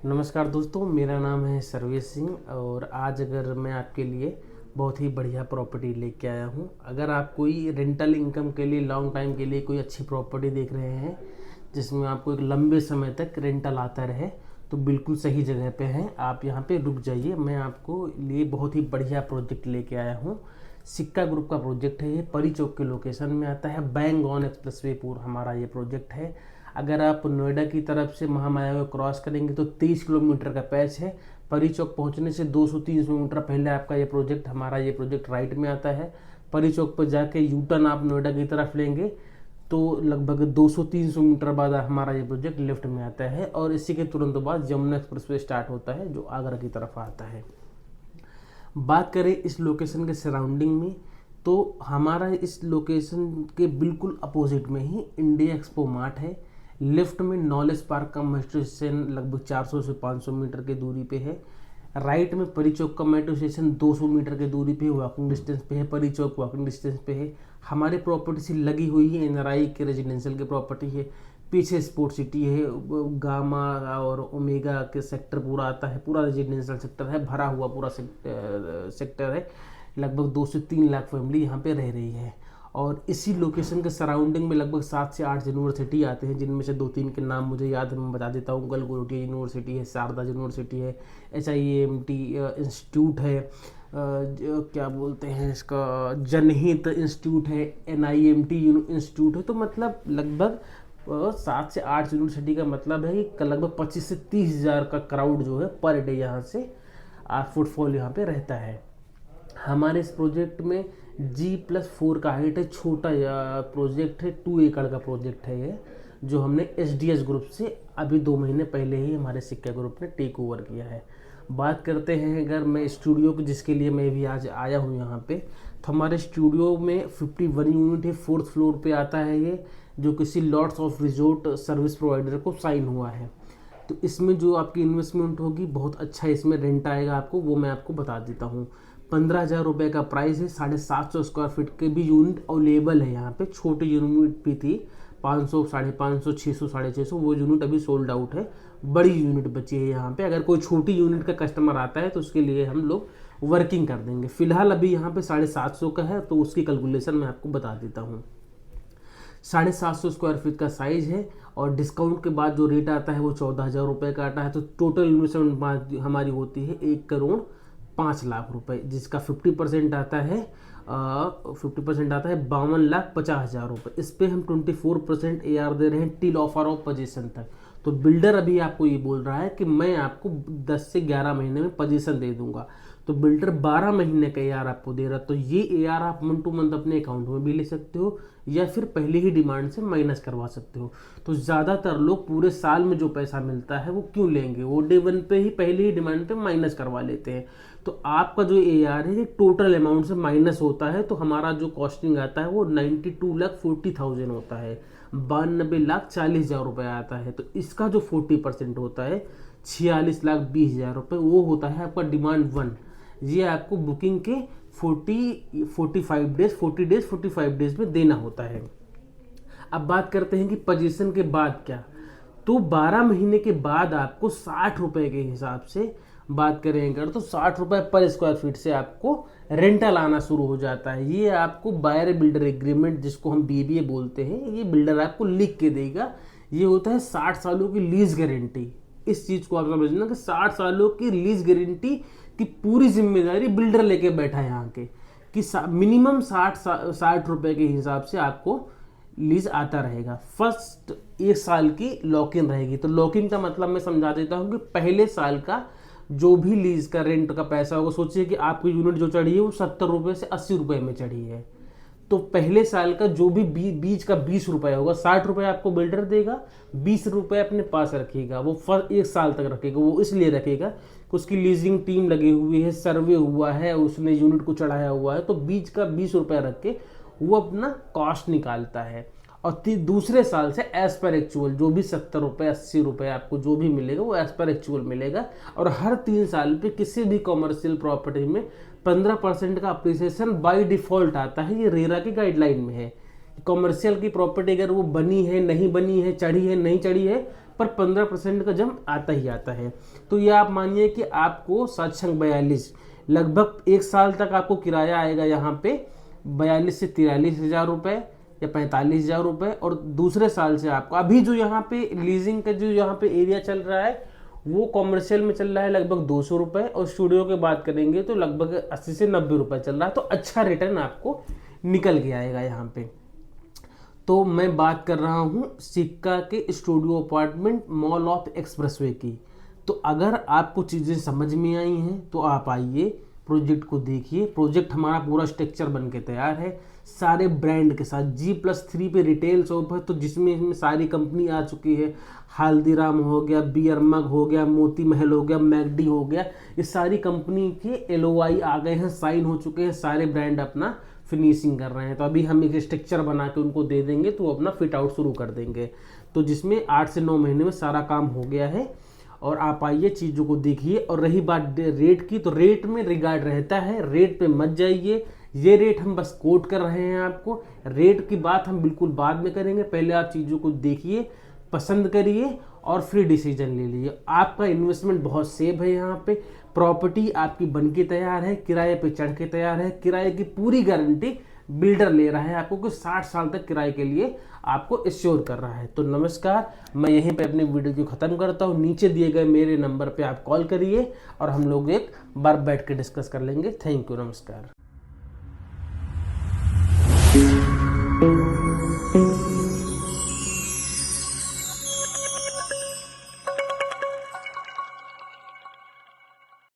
नमस्कार दोस्तों, मेरा नाम है सर्वेश सिंह और आज अगर मैं आपके लिए बहुत ही बढ़िया प्रॉपर्टी लेके आया हूँ। अगर आप कोई रेंटल इनकम के लिए लॉन्ग टाइम के लिए कोई अच्छी प्रॉपर्टी देख रहे हैं जिसमें आपको एक लंबे समय तक रेंटल आता रहे, तो बिल्कुल सही जगह पे हैं। आप यहाँ पे रुक जाइए, मैं आपको लिए बहुत ही बढ़िया प्रोजेक्ट लेके आया हूँ। सिक्का ग्रुप का प्रोजेक्ट है ये, परी चौक के लोकेशन में आता है। बैंग ऑन एक्सप्रेसवे पूर हमारा ये प्रोजेक्ट है। अगर आप नोएडा की तरफ से महामाया को क्रॉस करेंगे तो 30 किलोमीटर का पैच है। परी चौक पहुंचने से 200-300 मीटर पहले आपका ये प्रोजेक्ट राइट में आता है। परी चौक पर जाके यू टर्न आप नोएडा की तरफ लेंगे तो लगभग 200-300 मीटर बाद हमारा ये प्रोजेक्ट लेफ्ट में आता है और इसी के तुरंत बाद जमुना एक्सप्रेसवे स्टार्ट होता है जो आगरा की तरफ आता है। बात करें इस लोकेशन के सराउंडिंग में, तो हमारा इस लोकेशन के बिल्कुल अपोजिट में ही इंडिया एक्सपो मार्ट है। लेफ्ट में नॉलेज पार्क का मेट्रो स्टेशन लगभग 400 से 500 मीटर की दूरी पे है। राइट में परी चौक का मेट्रो स्टेशन 200 मीटर की दूरी पे वॉकिंग डिस्टेंस पे है। परी चौक वॉकिंग डिस्टेंस पे है। हमारी प्रॉपर्टी से लगी हुई है एनआरआई के रेजिडेंशियल की प्रॉपर्टी है। पीछे स्पोर्ट सिटी है, गामा और ओमेगा के सेक्टर पूरा आता है। पूरा रेजिडेंशियल सेक्टर है, भरा हुआ पूरा सेक्टर है। लगभग 2 से 3 लाख फैमिली यहाँ पे रह रही है और इसी लोकेशन के सराउंडिंग में लगभग 7 से 8 यूनिवर्सिटी आते हैं, जिनमें से 2-3 के नाम मुझे याद है, मैं बता देता हूँ। गलगोटिया यूनिवर्सिटी है, शारदा यूनिवर्सिटी है, HIMT इंस्टीट्यूट है, क्या बोलते हैं इसका, जनहित इंस्टीट्यूट है, NIMT इंस्टीट्यूट है। तो मतलब लगभग 7 से 8 यूनिवर्सिटी का मतलब है कि लगभग 25 से 30 हज़ार का क्राउड जो है पर डे यहाँ से फुटफॉल यहाँ पे रहता है। हमारे इस प्रोजेक्ट में G+4 का हाइट है। छोटा प्रोजेक्ट है, 2 एकड़ का प्रोजेक्ट है ये, जो हमने SDS ग्रुप से अभी 2 महीने पहले ही हमारे सिक्का ग्रुप ने टेक ओवर किया है। बात करते हैं अगर मैं स्टूडियो की, जिसके लिए मैं भी आज आया हूँ यहाँ पे, तो हमारे स्टूडियो में 51 यूनिट है। 4th फ्लोर पे आता है ये, जो किसी lords of resort service provider को साइन हुआ है। तो इसमें जो आपकी इन्वेस्टमेंट होगी बहुत अच्छा इसमें रेंट आएगा आपको, वो मैं आपको बता देता हूँ। 15,000 रुपये का प्राइस है। 750 स्क्वायर फीट के भी यूनिट अवेलेबल है यहाँ पे। छोटी यूनिट भी थी, 500, 550, 600, 650, वो यूनिट अभी सोल्ड आउट है। बड़ी यूनिट बची है यहाँ पे। अगर कोई छोटी यूनिट का कस्टमर आता है तो उसके लिए हम लोग वर्किंग कर देंगे। फिलहाल अभी यहाँ पे 750 का है, तो उसकी कैलकुलेशन मैं आपको बता देता हूँ। 750 स्क्वायर फीट का साइज है और डिस्काउंट के बाद जो रेट आता है वो 14,000 रुपये का आता है। तो टोटल इन्वेस्टमेंट हमारी होती है 1,05,00,000 रुपये, जिसका 50% आता है 52,50,50,000 रुपये। इस पे हम 24% AR दे रहे हैं टिल ऑफर ऑफ पोजीशन तक। तो बिल्डर अभी आपको ये बोल रहा है कि मैं आपको 10 से 11 महीने में पोजीशन दे दूंगा, तो बिल्डर 12 महीने का AR आपको दे रहा। तो ये AR आप मंथ टू मंथ अपने अकाउंट में भी ले सकते हो या फिर पहले ही डिमांड से माइनस करवा सकते हो। तो ज़्यादातर लोग पूरे साल में जो पैसा मिलता है वो क्यों लेंगे, वो डे 1 पे ही पहले ही डिमांड पे माइनस करवा लेते हैं। तो आपका जो AR है ये टोटल अमाउंट से माइनस होता है। तो हमारा जो कॉस्टिंग आता है वो 92,40,000 होता है, 92,40,000 रुपये आता है। तो इसका जो 40% होता है 46,20,000 रुपये, वो होता है आपका डिमांड 1। ये आपको बुकिंग के 45 डेज में देना होता है। अब बात करते हैं कि पोजीशन के बाद क्या। तो 12 महीने के बाद आपको 60 रुपए के हिसाब से बात करें अगर, तो 60 रुपए पर स्क्वायर फीट से आपको रेंटल आना शुरू हो जाता है। ये आपको बायर बिल्डर एग्रीमेंट, जिसको हम BBA बोलते हैं, ये बिल्डर आपको लिख के देगा। ये होता है 60 सालों की लीज गारंटी। इस चीज को आप समझना कि 60 सालों की लीज गारंटी की पूरी जिम्मेदारी बिल्डर लेके बैठा है यहाँ के, कि मिनिमम 60 रुपए के हिसाब से आपको लीज आता रहेगा। फर्स्ट 1 साल की लॉक इन रहेगी। तो लॉक इन का मतलब मैं समझा देता हूँ कि पहले साल का जो भी लीज का रेंट का पैसा होगा, सोचिए कि आपकी यूनिट जो चढ़ी है वो 70 रुपये से 80 रुपये में चढ़ी है। तो पहले साल का जो भी बीज का 20 रुपये होगा, 60 रुपये आपको बिल्डर देगा, 20 रुपये अपने पास रखेगा। वो 1 साल तक रखेगा। वो इसलिए रखेगा कि उसकी लीजिंग टीम लगी हुई है, सर्वे हुआ है, उसने यूनिट को चढ़ाया हुआ है। तो बीज का 20 रुपये रख के वो अपना कॉस्ट निकालता है। और दूसरे साल से एज पर एक्चुअल जो भी 70 रुपये 80 रुपये आपको जो भी मिलेगा वो एज पर एक्चुअल मिलेगा। और हर 3 साल पे किसी भी कॉमर्शियल प्रॉपर्टी में 15% का अप्रिसिएशन बाय डिफॉल्ट आता है। ये रेरा की गाइडलाइन में है। कॉमर्शियल की प्रॉपर्टी अगर वो बनी है, नहीं बनी है, चढ़ी है, नहीं चढ़ी है, पर 15% का जम आता ही आता है। तो ये आप मानिए कि आपको 7×42 लगभग 1 साल तक आपको किराया आएगा यहाँ पे 42 से 43 हज़ार रुपये या 45 हज़ार रुपये। और दूसरे साल से आपको अभी जो यहाँ पे लीजिंग का जो यहाँ पे एरिया चल रहा है वो कॉमर्शियल में चल रहा है लगभग 200 रुपये, और स्टूडियो की बात करेंगे तो लगभग 80 से 90 रुपये चल रहा है। तो अच्छा रिटर्न आपको निकल के आएगा यहाँ पे। तो मैं बात कर रहा हूँ सिक्का के studio apartment mall of expressway की। तो अगर आपको चीज़ें समझ में आई हैं तो आप आइए, प्रोजेक्ट को देखिए। प्रोजेक्ट हमारा पूरा स्ट्रक्चर बन के तैयार है सारे ब्रांड के साथ। G+3 पे रिटेल शॉप है, तो जिसमें सारी कंपनी आ चुकी है। हल्दीराम हो गया, बियर मग हो गया, मोती महल हो गया, मैकडी हो गया, ये सारी कंपनी के LOI आ गए हैं, साइन हो चुके हैं। सारे ब्रांड अपना फिनिशिंग कर रहे हैं। तो अभी हम एक स्ट्रक्चर बना के उनको दे देंगे तो वो अपना फिट आउट शुरू कर देंगे। तो जिसमें 8 से 9 महीने में सारा काम हो गया है। और आप आइए, चीज़ों को देखिए। और रही बात रेट की, तो रेट में रिगार्ड रहता है, रेट पे मत जाइए। ये रेट हम बस कोट कर रहे हैं आपको, रेट की बात हम बिल्कुल बाद में करेंगे। पहले आप चीज़ों को देखिए, पसंद करिए और फिर डिसीजन ले लीजिए। आपका इन्वेस्टमेंट बहुत सेफ है यहाँ पे। प्रॉपर्टी आपकी बन के तैयार है, किराए पे चढ़ के तैयार है। किराए की पूरी गारंटी बिल्डर ले रहा है आपको, कि 60 साल तक किराए के लिए आपको एश्योर कर रहा है। तो नमस्कार, मैं यहीं पे अपनी वीडियो को ख़त्म करता हूँ। नीचे दिए गए मेरे नंबर पे आप कॉल करिए और हम लोग एक बार बैठ के डिस्कस कर लेंगे। थैंक यू, नमस्कार।